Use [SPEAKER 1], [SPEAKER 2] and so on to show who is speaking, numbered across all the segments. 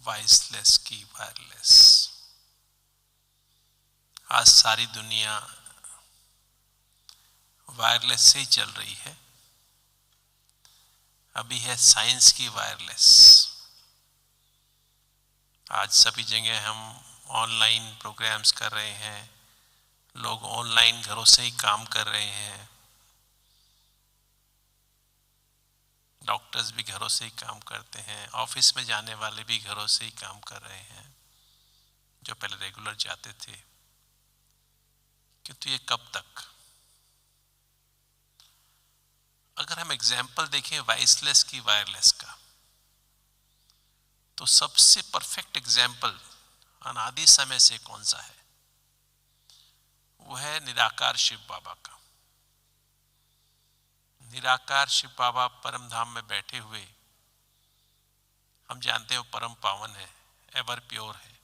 [SPEAKER 1] Voiceless की wireless. आज सारी दुनिया वायरलेस से ही चल रही है। अभी है साइंस की वायरलेस। आज सभी जगह हम ऑनलाइन प्रोग्राम्स कर रहे हैं, लोग ऑनलाइन घरों से ही काम कर रहे हैं, डॉक्टर्स भी घरों से ही काम करते हैं, ऑफिस में जाने वाले भी घरों से ही काम कर रहे हैं जो पहले रेगुलर जाते थे। किंतु ये कब तक? अगर हम एग्जाम्पल देखें वॉइसलेस की वायरलेस का, तो सबसे परफेक्ट एग्जाम्पल अनादि समय से कौन सा है? वो है निराकार शिव बाबा का। निराकार शिव बाबा परम धाम में बैठे हुए, हम जानते हैं वो परम पावन है, एवर प्योर है।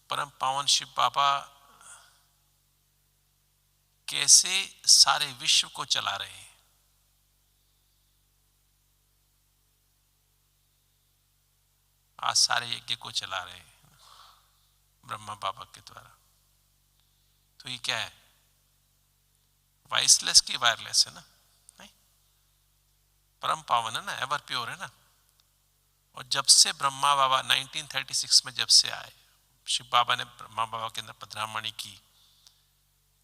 [SPEAKER 1] परम पावन शिव बाबा कैसे सारे विश्व को चला रहे हैं। आज सारे यज्ञ को चला रहे हैं ब्रह्मा बाबा के द्वारा। तो ये क्या है? वॉइसलेस की वायरलेस है ना? नहीं, परम पावन है ना, एवर प्योर है ना। और जब से ब्रह्मा बाबा 1936 में जब से आए, शिव बाबा ने ब्रह्मा बाबा के अंदर पधरामणि की,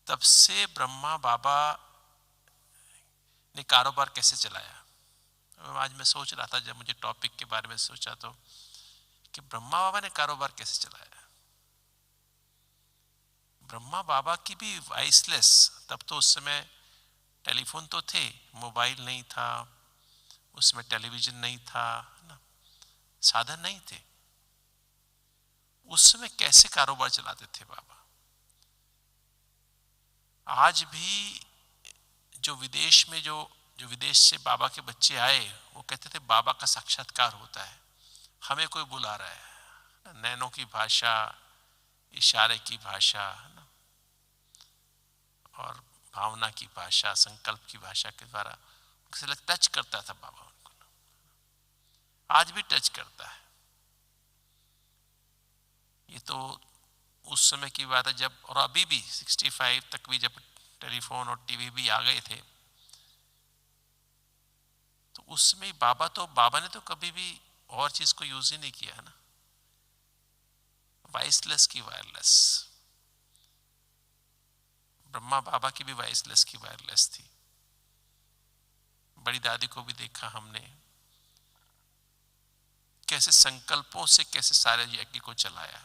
[SPEAKER 1] तब से ब्रह्मा बाबा ने कारोबार कैसे चलाया। आज मैं सोच रहा था, जब मुझे टॉपिक के बारे में सोचा तो, कि ब्रह्मा बाबा ने कारोबार कैसे चलाया। ब्रह्मा बाबा की भी वॉइसलेस, तब तो उस समय टेलीफोन तो थे, मोबाइल नहीं था, उसमें टेलीविजन नहीं था ना, साधन नहीं थे। उस समय कैसे कारोबार चलाते थे बाबा। आज भी जो विदेश में जो विदेश से बाबा के बच्चे आए, वो कहते थे बाबा का साक्षात्कार होता है, हमें कोई बुला रहा है। नैनों की भाषा, इशारे की भाषा ना, और भावना की भाषा, संकल्प की भाषा के द्वारा टच करता था बाबा उनको। आज भी टच करता है। ये तो उस समय की बात है जब, और अभी भी 65 तक भी जब टेलीफोन और टीवी भी आ गए थे, तो उसमें बाबा ने तो कभी भी और चीज को यूज ही नहीं किया है ना। वॉइसलेस की वायरलेस, ब्रह्मा बाबा की भी वॉइसलेस की वायरलेस थी। बड़ी दादी को भी देखा हमने, कैसे संकल्पों से कैसे सारे यज्ञ को चलाया।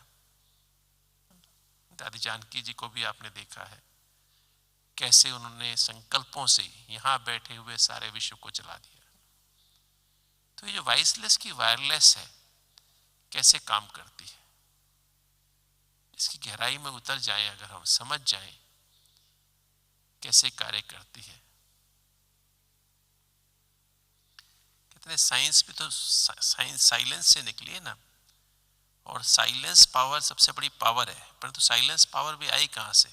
[SPEAKER 1] दादी जानकी जी को भी आपने देखा है, कैसे उन्होंने संकल्पों से यहाँ बैठे हुए सारे विश्व को चला दिया। तो ये जो वॉइसलेस की वायरलेस है, कैसे काम करती है, इसकी गहराई में उतर जाएं, अगर हम समझ जाएं कैसे कार्य करती है। कितने साइंस भी तो साइंस साइलेंस से निकली है ना, और साइलेंस पावर सबसे बड़ी पावर है, परंतु साइलेंस पावर भी आई कहां से?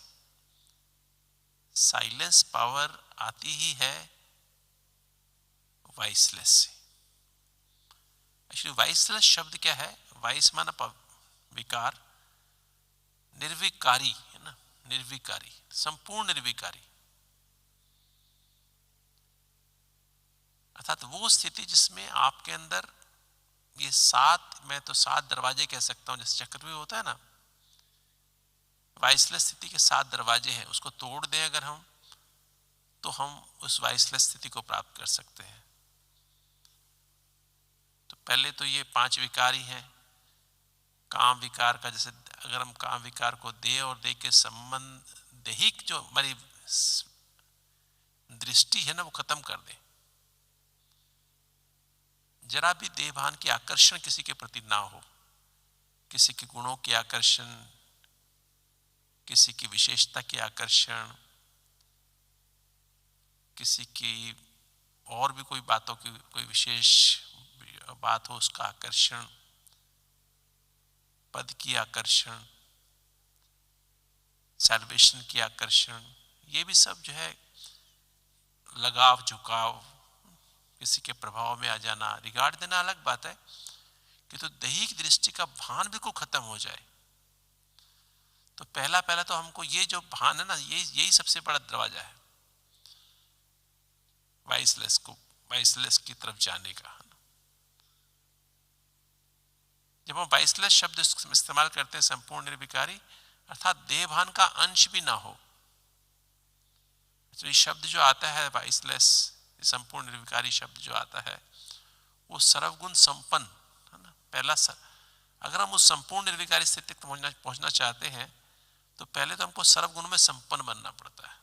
[SPEAKER 1] साइलेंस पावर आती ही है वॉइसलेस से। एक्चुअली वॉइसलेस शब्द क्या है? वॉइस माना विकार, निर्विकारी है ना, निर्विकारी, संपूर्ण निर्विकारी, अर्थात वो स्थिति जिसमें आपके अंदर ये मैं तो 7 दरवाजे कह सकता हूं, जैसे चक्रव्यूह होता है ना, वॉइसलेस स्थिति के 7 दरवाजे हैं, उसको तोड़ दें अगर हम, तो हम उस वॉइसलेस स्थिति को प्राप्त कर सकते हैं। तो पहले तो ये 5 विकार ही हैं। काम विकार का, जैसे अगर हम काम विकार को दे और दे के संबंध, दैहिक जो हमारी दृष्टि है ना, वो खत्म कर दे, जरा भी देहभान की आकर्षण किसी के प्रति ना हो, किसी के गुणों की आकर्षण, किसी की विशेषता की आकर्षण, किसी की और भी कोई बातों की कोई विशेष बात हो उसका आकर्षण, पद की आकर्षण, सैल्वेशन की आकर्षण, ये भी सब जो है लगाव झुकाव, किसी के प्रभाव में आ जाना, रिगार्ड देना अलग बात है, कि तो दैहिक दृष्टि का भान बिल्कुल खत्म हो जाए। तो पहला तो हमको ये जो भान है ना, यही सबसे बड़ा दरवाजा है वाइसलेस की तरफ जाने का। जब हम वाइसलेस शब्द इस्तेमाल करते हैं, संपूर्ण निर्विकारी, अर्थात देहभान का अंश भी ना हो। तो ये शब्द जो आता है वाइसलेस, संपूर्ण निर्विकारी शब्द जो आता है, वो सर्वगुण संपन्न है ना। पहला अगर हम उस संपूर्ण निर्विकारी स्थिति तक पहुंचना चाहते हैं, तो पहले तो हमको सर्वगुण में संपन्न बनना पड़ता है।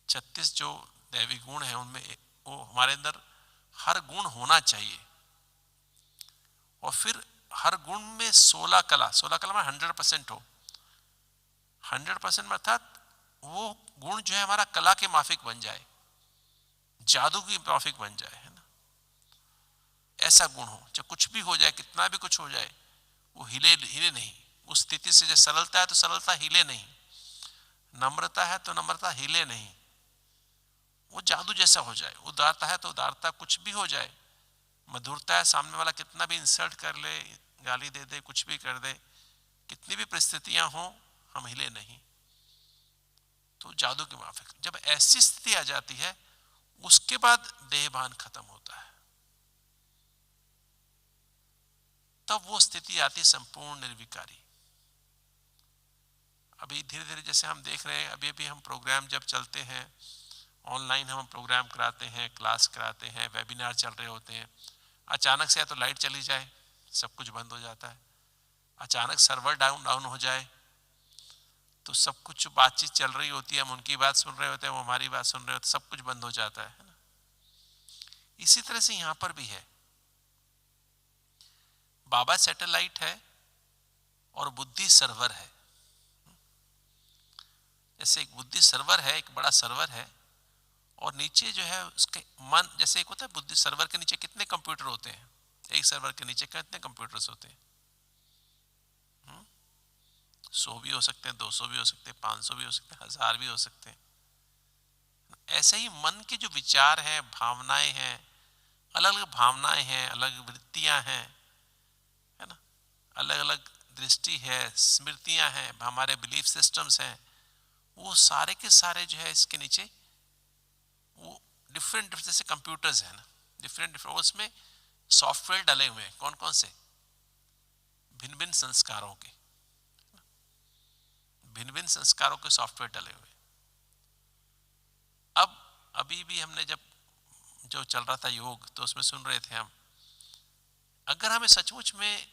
[SPEAKER 1] 36 जो दैवी गुण है, उनमें वो हमारे अंदर हर गुण होना चाहिए। और फिर हर गुण में 16 कला में 100% हो। 100% में अर्थात वो गुण जो है हमारा कला के माफिक बन जाए, जादू की माफिक बन जाए, है ना। ऐसा गुण हो, चाहे कुछ भी हो जाए, कितना भी कुछ हो जाए, वो हिले नहीं। उस स्थिति से जैसे सरलता है तो सरलता हिले नहीं, नम्रता है तो नम्रता हिले नहीं, वो जादू जैसा हो जाए। उदारता है तो उदारता कुछ भी हो जाए, मधुरता है, सामने वाला कितना भी इंसल्ट कर ले, गाली दे दे, कुछ भी कर दे, कितनी भी परिस्थितियां हो, हम हिले नहीं। तो जादू के माफिक जब ऐसी स्थिति आ जाती है, उसके बाद देहभान खत्म होता है। तब वो स्थिति आती है संपूर्ण निर्विकारी। अभी धीरे धीरे जैसे हम देख रहे हैं, अभी हम प्रोग्राम जब चलते हैं, ऑनलाइन हम प्रोग्राम कराते हैं, क्लास कराते हैं, वेबिनार चल रहे होते हैं, अचानक से या तो लाइट चली जाए, सब कुछ बंद हो जाता है। अचानक सर्वर डाउन हो जाए, तो सब कुछ बातचीत चल रही होती है, हम उनकी बात सुन रहे होते हैं, वो हमारी बात सुन रहे होते हैं, सब कुछ बंद हो जाता है ना। इसी तरह से यहां पर भी है, बाबा सैटेलाइट है और बुद्धि सर्वर है। जैसे एक बुद्धि सर्वर है, एक बड़ा सर्वर है, और नीचे जो है उसके मन, जैसे एक होता है बुद्धि सर्वर के नीचे कितने कंप्यूटर होते हैं, एक सर्वर के नीचे कितने कंप्यूटर्स होते हैं, 100 भी हो सकते हैं, 200 भी हो सकते हैं, 500 भी हो सकते हैं, 1000 भी हो सकते हैं। ऐसे ही मन के जो विचार हैं, भावनाएं हैं, अलग अलग भावनाएं हैं, अलग वृत्तियां हैं, है ना, अलग अलग दृष्टि है, स्मृतियां हैं, हमारे बिलीफ सिस्टम्स हैं, वो सारे के सारे जो है इसके नीचे वो डिफरेंट जैसे कंप्यूटर्स हैं ना, डिफरेंट उसमें सॉफ्टवेयर डले हुए हैं। कौन कौन से? भिन्न भिन्न संस्कारों के, भिन्न भिन्न संस्कारों के सॉफ्टवेयर डले हुए। अब अभी भी हमने जब जो चल रहा था योग, तो उसमें सुन रहे थे हम, अगर हमें सचमुच में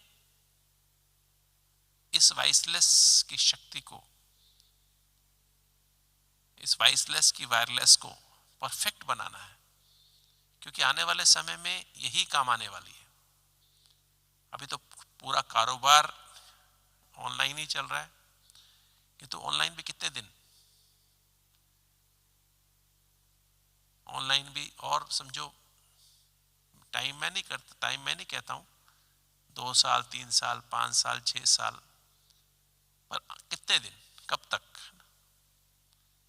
[SPEAKER 1] इस वाइसलेस की शक्ति को, इस वाइसलेस की वायरलेस को परफेक्ट बनाना है, क्योंकि आने वाले समय में यही काम आने वाली है। अभी तो पूरा कारोबार ऑनलाइन ही चल रहा है, कि तो ऑनलाइन भी कितने दिन, ऑनलाइन भी, और समझो टाइम मैं नहीं कहता हूं 2 साल 3 साल 5 साल 6 साल, पर कितने दिन, कब तक,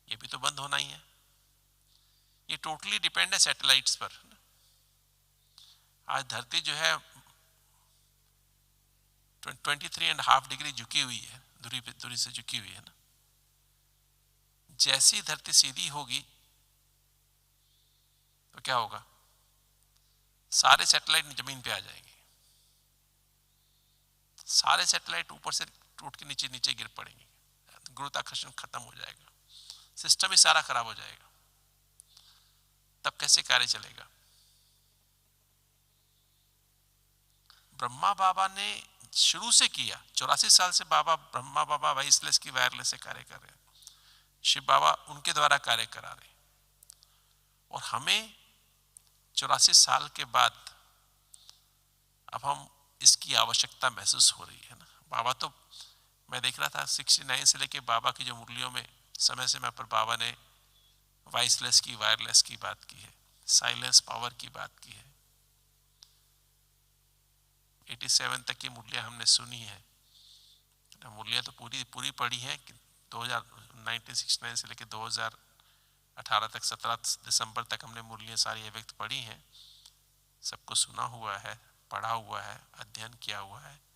[SPEAKER 1] ये भी तो बंद होना ही है। ये टोटली डिपेंड है सैटेलाइट्स पर। आज धरती जो है 23.5 डिग्री झुकी हुई है, दूरी से झुकी हुई है ना। जैसी धरती सीधी होगी तो क्या होगा, सारे सैटेलाइट जमीन पे आ जाएंगे, सारे सैटेलाइट ऊपर से टूट के नीचे नीचे गिर पड़ेंगे, गुरुत्वाकर्षण खत्म हो जाएगा, सिस्टम ही सारा खराब हो जाएगा। तब कैसे कार्य चलेगा? ब्रह्मा बाबा ने शुरू से किया, 84 साल से ब्रह्मा बाबा वाइसलेस की वायरलेस से कार्य कर रहे हैं, शिव बाबा उनके द्वारा कार्य करा रहे हैं, और हमें 84 साल के बाद अब हम इसकी आवश्यकता महसूस हो रही है ना। बाबा तो मैं देख रहा था 69 से लेके बाबा की जो मुरलियों में समय समय पर बाबा ने वाइसलेस की वायरलेस की बात की है, साइलेंस पावर की बात की है। 87 तक की मुरलियां हमने सुनी है, मुरलियां तो पूरी पढ़ी है, 1969 से लेके 2000 18 तक 17 दिसंबर तक हमने मुरलियाँ सारी अव्यक्त पढ़ी हैं, सबको सुना हुआ है, पढ़ा हुआ है, अध्ययन किया हुआ है।